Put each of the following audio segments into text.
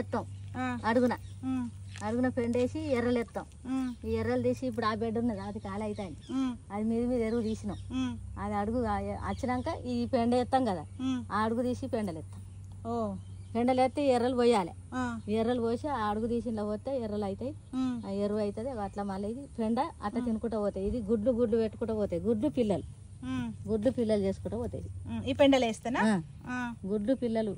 ఎత్తాం అడుగున పెండేసి ఎర్రలు ఎత్తాం ఈ ఎర్రలు తీసి ఇప్పుడు ఆ బెడ్ ఉన్నది అది ఖాళీ అవుతాయి అది మీద ఎరువు తీసినాం అది అడుగు వచ్చినాక ఈ పెండ ఎత్తాం కదా ఆ అడుగు తీసి పెండలు ఎత్తాం పెండలు ఎత్తి ఎర్రలు పోయాలి ఎర్రలు పోసి ఆ అడుగు తీసి పోతే ఎర్రలు అవుతాయి ఆ ఎరువు అవుతుంది అట్లా మళ్ళీ ఇది పెండ అట్లా తినుకుంటూ పోతాయి ఇది గుడ్లు పెట్టుకుంటూ పోతాయి గుడ్లు పిల్లలు చేసుకుంటూ పోతాయి ఈ పెండలు వేస్తానా గుడ్లు పిల్లలు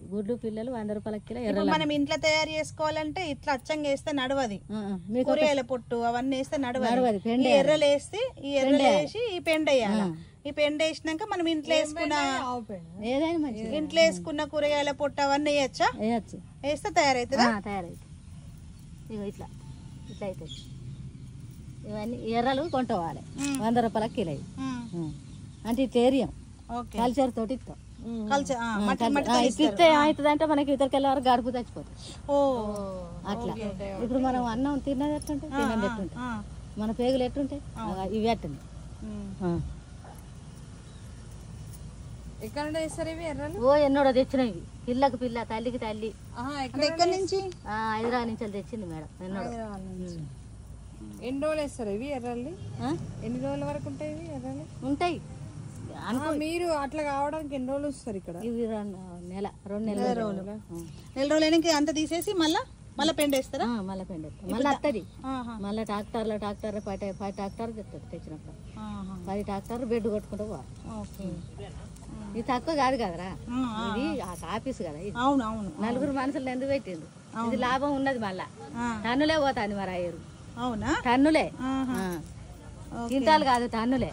100 రూపాయల కిలో ఎర్రలు మనం ఇంట్లో తయారు చేసుకోవాలంటే ఇట్లా అచ్చంగా వేస్తే నడవది కూరగాయల పొట్టు అవన్నీ వేస్తే నడవది ఎర్రలు వేస్తే ఈ ఎర్రలు వేసి ఈ పెండ వేయాలి ఈ పెండ వేసినాక మనం ఇంట్లో వేసుకున్న కూరగాయల పొట్టు అవన్నీ వేయచ్చా వేస్తే తయారైతుందా ఇట్లా అవుతుంది ఇవన్నీ ఎర్రలు కొంటవాలి 100 రూపాయల కిలో అంటే టేరియం కల్చర్ తోటి ఇస్తాం ఇస్తే ఏమవుతుంది అంటే మనకి ఇతరుకెళ్ళే వరకు గడుపు చచ్చిపోతుంది అట్లా ఇప్పుడు మనం అన్నం తిన్నది ఎట్లుంటాయి తిన్నది ఎట్లుంటాయి మన పేగులు ఎట్లుంటాయి ఇవి ఎట్టండి ఎన్నోడో తెచ్చినాయి పిల్లకు పిల్ల తల్లికి తల్లి ఎక్కడి నుంచి హైదరాబాద్ నుంచి తెచ్చింది మేడం ఎన్నోడో ఎన్ని రోజులు వేస్తారు ఇవి ఎర్రల్ని ఎన్ని రోజుల వరకు ఉంటాయి ఇవి ఎర్రల్ని ఉంటాయి మీరు అట్లా కావడానికి ఎన్ని రోజులు వస్తారు ఇక్కడ ఇవి 2 నెల రోజులు అంత తీసేసి మళ్ళీ పెండేస్తారా మళ్ళీ పెండేస్తాం మళ్ళీ వస్తుంది మళ్ళీ ట్రాక్టర్ 5 ట్రాక్టర్లు తెచ్చినప్పుడు 10 ట్రాక్టర్లు బెడ్ కొట్టుకుంటూ పోవాలి ఇది తక్కువ కాదు కదరా ఇది ఆఫీస్ కదా అవును 4 మనుషులు ఎందుకు పెట్టిండు ఇది లాభం ఉన్నది మళ్ళా టన్నులే పోతాంది మరి అయ్యారు అవునా టన్నులే క్వింటాలు కాదు టన్నులే